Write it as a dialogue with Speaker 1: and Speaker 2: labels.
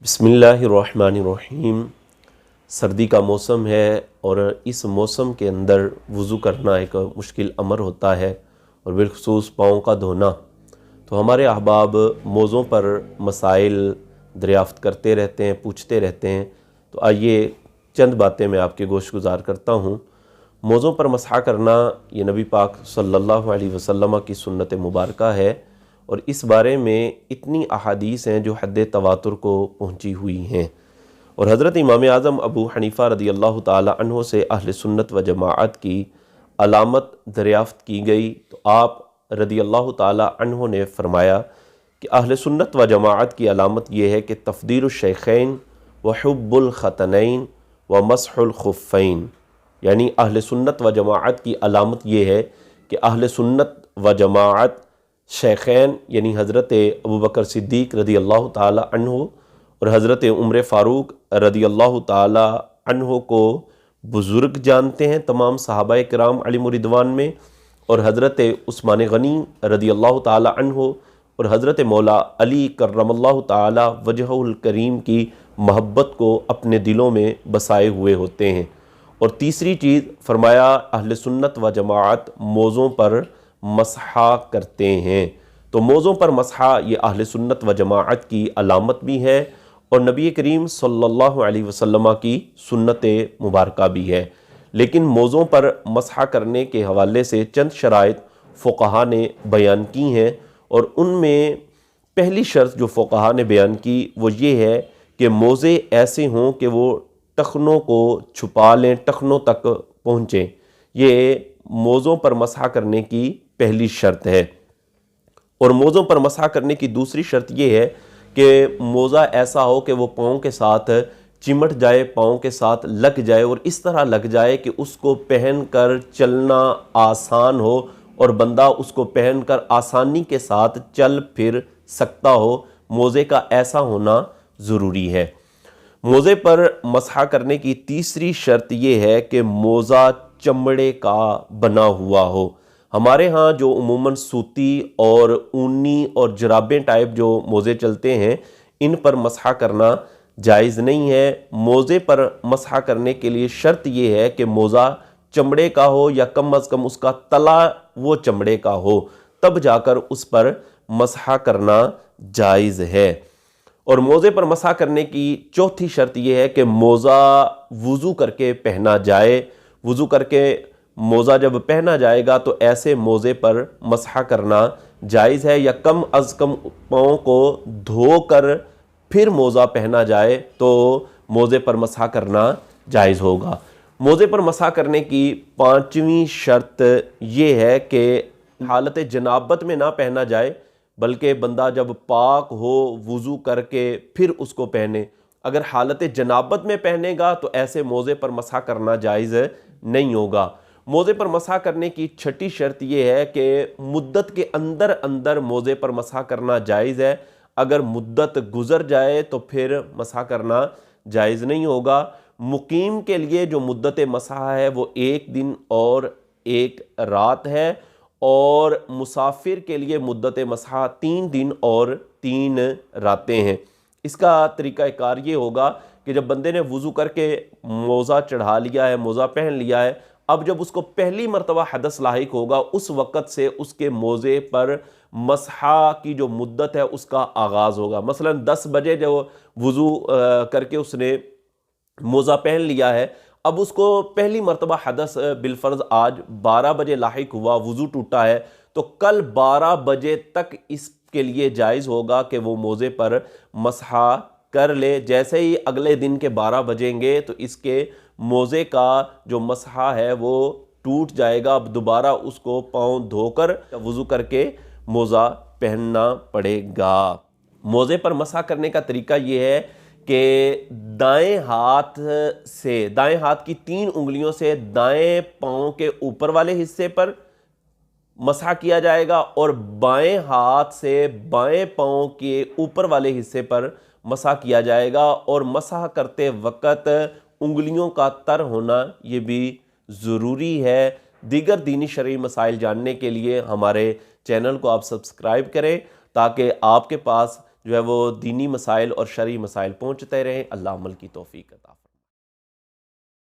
Speaker 1: बिस्मिल्लाहिर्रहमानिर्रहीम। सर्दी का मौसम है और इस मौसम के अंदर वज़ू करना एक मुश्किल अमर होता है और बिलखुसूस पाँव का धोना। तो हमारे अहबाब मौज़ों पर मसाइल दरियाफ़्त करते रहते हैं, पूछते रहते हैं। तो आइए चंद बातें मैं आपके गोश गुज़ार करता हूँ। मौज़ों पर मसहा करना ये नबी पाक सल्लल्लाहु अलैहि वसल्लम की सुन्नत मुबारका है और इस बारे में इतनी अहादीस हैं जो हद तवातुर को पहुँची हुई हैं। और हज़रत इमाम आज़म अबू हनीफ़ा रदियल्लाहु ताला अन्हो से अहले सुन्नत व जमाअत की अलामत दरियाफ़्त की गई तो आप रदियल्लाहु ताला अन्हो ने फ़रमाया कि अहले सुन्नत व जमाअत की अलामत ये है कि तफ़दीलुश शैख़ैन व हुब्बुल ख़तनैन व मसहुल खुफ़ैन। यानी अहले सुन्नत व जमाअत की अलामत ये है कि अहले सुन्नत व जमाअत शेखैन यानी हज़रत अबू बकर सिद्दीक़ रदियल्लाहु ताला अन्हो और हज़रत उमर फ़ारूक रदियल्लाहु ताला अन्हो को बुज़ुर्ग जानते हैं तमाम सहाबाए किराम अलैहिम रिदवान में, और हज़रत उस्मान गनी रदियल्लाहु ताला अन्हो और हज़रत मौला अली करमल्लाहु ताला वजहुल करीम की महब्बत को अपने दिलों में बसाए हुए होते हैं। और तीसरी चीज़ फरमाया अहले सुन्नत व जमाअत मौज़ों पर मसहा करते हैं। तो मौज़ों पर मसहा ये अहले सुन्नत व जमाअत की अलामत भी है और नबी करीम सल्लल्लाहु अलैहि वसल्लम की सुन्नत मुबारका भी है। लेकिन मौज़ों पर मसहा करने के हवाले से चंद शराइत फ़ुक़हा ने बयान की हैं और उनमें पहली शर्त जो फ़ुक़हा ने बयान की वो ये है कि मोज़े ऐसे हों कि वो टखनों को छुपा लें, टखनों तक पहुँचें। ये मोज़ों पर मसहा करने की पहली शर्त है। और मोज़ों पर मसहा करने की दूसरी शर्त ये है कि मोज़ा ऐसा हो कि वो पाँव के साथ चिमट जाए, पाँव के साथ लग जाए और इस तरह लग जाए कि उसको पहन कर चलना आसान हो और बंदा उसको पहन कर आसानी के साथ चल फिर सकता हो। मोज़े का ऐसा होना ज़रूरी है। मोज़े पर मसहा करने की तीसरी शर्त ये है कि मोज़ा चमड़े का बना हुआ हो। हमारे यहाँ जो उमूमन सूती और ऊनी और जराबें टाइप जो मोज़े चलते हैं इन पर मसहा करना जायज़ नहीं है। मोज़े पर मसहा करने के लिए शर्त ये है कि मोज़ा चमड़े का हो या कम अज़ कम उसका तला वो चमड़े का हो, तब जाकर उस पर मसहा करना जायज़ है। और मोज़े पर मसहा करने की चौथी शर्त यह है कि मोज़ा वुज़ू करके पहना जाए। वुज़ू करके मोज़ा जब पहना जाएगा तो ऐसे मोज़े पर मसहा करना जायज़ है, या कम अज़ कम पाँव को धोकर फिर मोज़ा पहना जाए तो मोज़े पर मसहा करना जायज़ होगा। मोज़े पर मसहा करने की पाँचवीं शर्त ये है कि हालत जनाबत में ना पहना जाए, बल्कि बंदा जब पाक हो वुज़ू करके फिर उसको पहने। अगर हालत जनाबत में पहनेगा तो ऐसे मोज़े पर मसहा करना जायज़ नहीं होगा। मोज़े पर मसहा करने की छठी शर्त यह है कि मुद्दत के अंदर अंदर मोज़े पर मसहा करना जायज़ है। अगर मुद्दत गुज़र जाए तो फिर मसहा करना जायज़ नहीं होगा। मुकीम के लिए जो मुद्दत मसहा है वो 1 दिन और 1 रात है और मुसाफिर के लिए मुद्दत मसहा 3 दिन और 3 रातें हैं। इसका तरीक़ाकार ये होगा कि जब बंदे ने वुज़ू करके मोज़ा चढ़ा लिया है, मोज़ा पहन लिया है, अब जब उसको पहली मरतबा हदस लाहिक होगा उस वक़्त से उसके मोज़े पर मसहा की जो मुद्दत है उसका आगाज़ होगा। मसलन 10 बजे जो वुज़ू करके उसने मोज़ा पहन लिया है, अब उसको पहली मरतबा हदस बिलफ़र्ज़ आज 12 बजे लाहिक हुआ, वुज़ू टूटा है, तो कल 12 बजे तक इसके लिए जायज़ होगा कि वो मोज़े पर मसहा कर ले। जैसे ही अगले दिन के 12 बजेंगे तो इसके मोज़े का जो मसहा है वो टूट जाएगा। अब दोबारा उसको पाँव धोकर वुज़ू करके मोज़ा पहनना पड़ेगा। मोज़े पर मसहा करने का तरीका ये है कि दाएं हाथ की 3 उंगलियों से दाएं पाँव के ऊपर वाले हिस्से पर मसहा किया जाएगा और बाएं हाथ से बाएं पाँव के ऊपर वाले हिस्से पर मसहा किया जाएगा। और मसहा करते वक़्त उंगलियों का तर होना ये भी ज़रूरी है। दीगर दीनी शरई मसाइल जानने के लिए हमारे चैनल को आप सब्सक्राइब करें ताकि आपके पास جو ہے وہ دینی مسائل اور شرعی مسائل پہنچتے رہیں۔ اللہ عمل کی توفیق عطا فرمائے۔